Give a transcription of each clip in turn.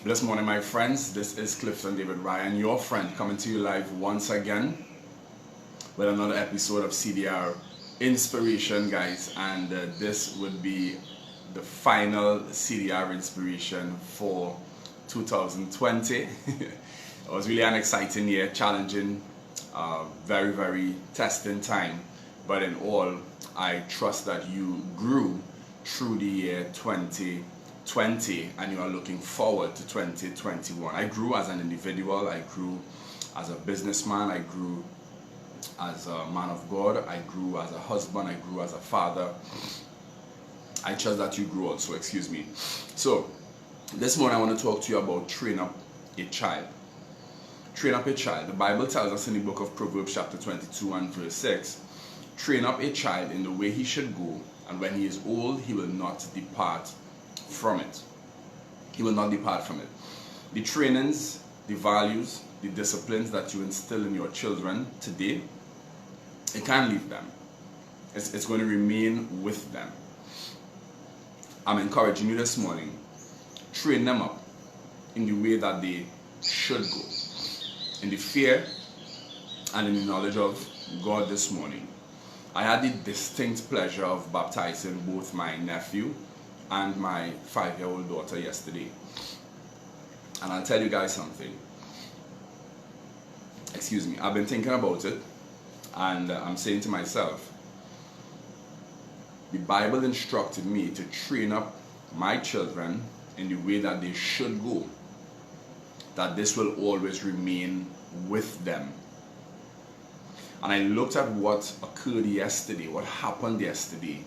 This morning, my friends, this is Clifton David Ryan, your friend, coming to you live once again with another episode of CDR Inspiration, guys. And this would be the final CDR Inspiration for 2020. It was really an exciting year, challenging, very, very testing time. But in all, I trust that you grew through the year 2020 and you are looking forward to 2021. I grew as an individual, I grew as a businessman, I grew as a man of God, I grew as a husband, I grew as a father. I trust that you grew also, excuse me. So, this morning I want to talk to you about train up a child. Train up a child. The Bible tells us in the book of Proverbs chapter 22 and verse 6, train up a child in the way he should go, and when he is old, he will not depart from it. He will not depart from it. The trainings, the values, the disciplines that you instill in your children today, it can't leave them. It's going to remain with them. I'm encouraging you this morning, train them up in the way that they should go, in the fear and in the knowledge of God this morning. I had the distinct pleasure of baptizing both my nephew and my 5-year-old daughter yesterday. And I'll tell you guys something. Excuse me, I've been thinking about it, and I'm saying to myself, the Bible instructed me to train up my children in the way that they should go, that this will always remain with them. And I looked at what occurred yesterday, what happened yesterday,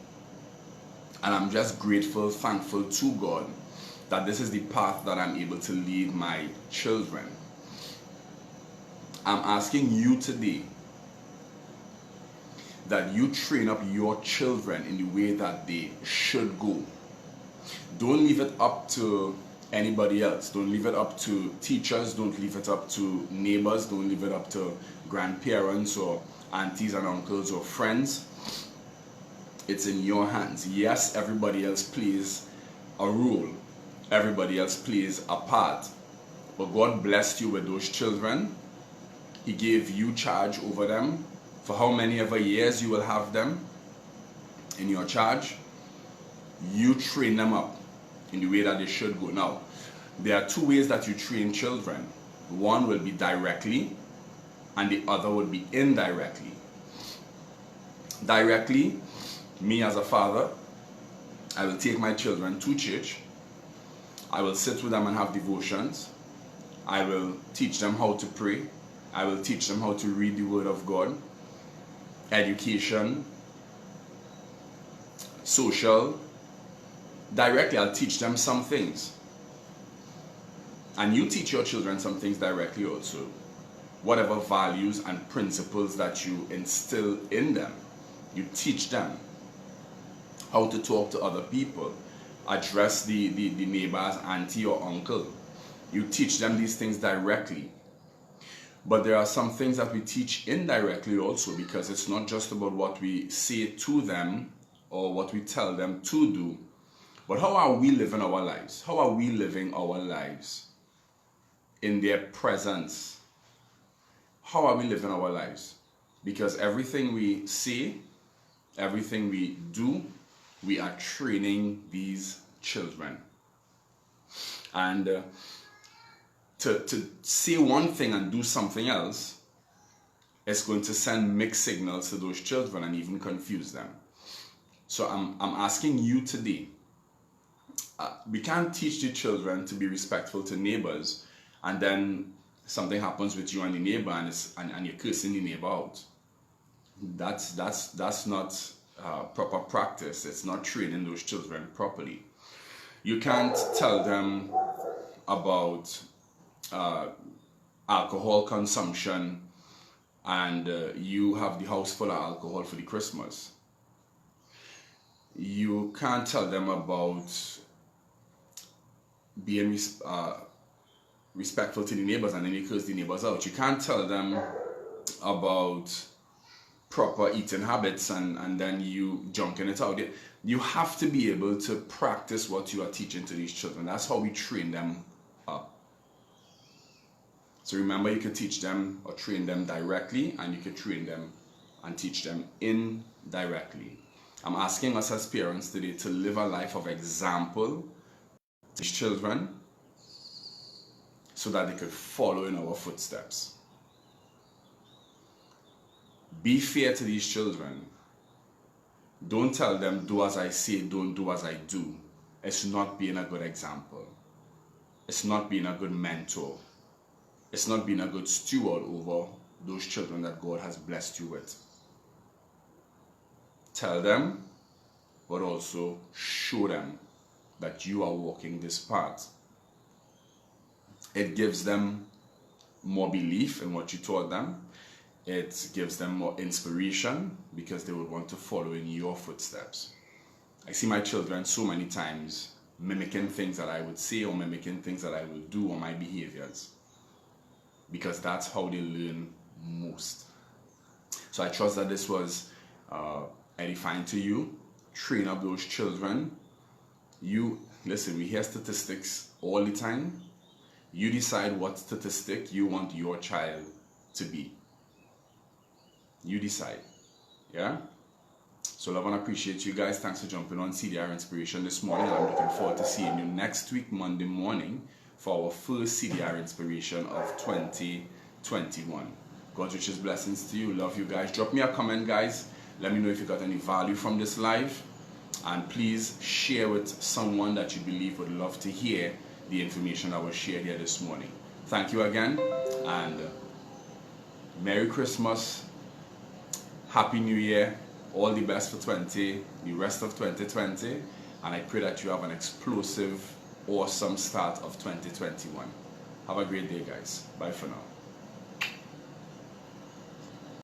and I'm just grateful, thankful to God that this is the path that I'm able to lead my children. I'm asking you today that you train up your children in the way that they should go. Don't leave it up to anybody else. Don't leave it up to teachers. Don't leave it up to neighbors. Don't leave it up to grandparents or aunties and uncles or friends. It's in your hands. Yes, everybody else plays a role. Everybody else plays a part. But God blessed you with those children. He gave you charge over them. For how many ever years you will have them in your charge, you train them up in the way that they should go. Now, there are two ways that you train children. One will be directly, and the other will be indirectly. Directly, me as a father, I will take my children to church. I will sit with them and have devotions. I will teach them how to pray. I will teach them how to read the Word of God. Education, social. Directly, I'll teach them some things. And you teach your children some things directly also. Whatever values and principles that you instill in them, you teach them how to talk to other people, address the neighbor as auntie or uncle. You teach them these things directly. But there are some things that we teach indirectly also, because it's not just about what we say to them or what we tell them to do, but how are we living our lives? How are we living our lives in their presence? How are we living our lives? Because everything we say, everything we do, we are training these children. And to say one thing and do something else is going to send mixed signals to those children and even confuse them. So I'm asking you today, we can't teach the children to be respectful to neighbors, and then something happens with you and the neighbor, and you're cursing the neighbor out. That's not proper practice. It's not training those children properly. You can't tell them about alcohol consumption and you have the house full of alcohol for the Christmas. You can't tell them about being respectful to the neighbors and then you curse the neighbors out. You can't tell them about proper eating habits and then you junking it out. You have to be able to practice what you are teaching to these children. That's how we train them up. So remember, you could teach them or train them directly, and you could train them and teach them indirectly. I'm asking us as parents today to live a life of example to these children so that they could follow in our footsteps. Be fair to these children. Don't tell them, do as I say, don't do as I do. It's not being a good example. It's not being a good mentor. It's not being a good steward over those children that God has blessed you with. Tell them, but also show them that you are walking this path. It gives them more belief in what you taught them. It gives them more inspiration because they would want to follow in your footsteps. I see my children so many times mimicking things that I would say or mimicking things that I will do or my behaviors, because that's how they learn most. So I trust that this was edifying to you. Train up those children. Listen, we hear statistics all the time. You decide what statistic you want your child to be. You decide. Yeah? So love and appreciate you guys. Thanks for jumping on CDR Inspiration this morning. I'm looking forward to seeing you next week, Monday morning, for our first CDR Inspiration of 2021. God's richest blessings to you. Love you guys. Drop me a comment, guys. Let me know if you got any value from this live. And please share with someone that you believe would love to hear the information that was shared here this morning. Thank you again. And Merry Christmas. Happy New Year. All the best for the rest of 2020. And I pray that you have an explosive, awesome start of 2021. Have a great day, guys. Bye for now.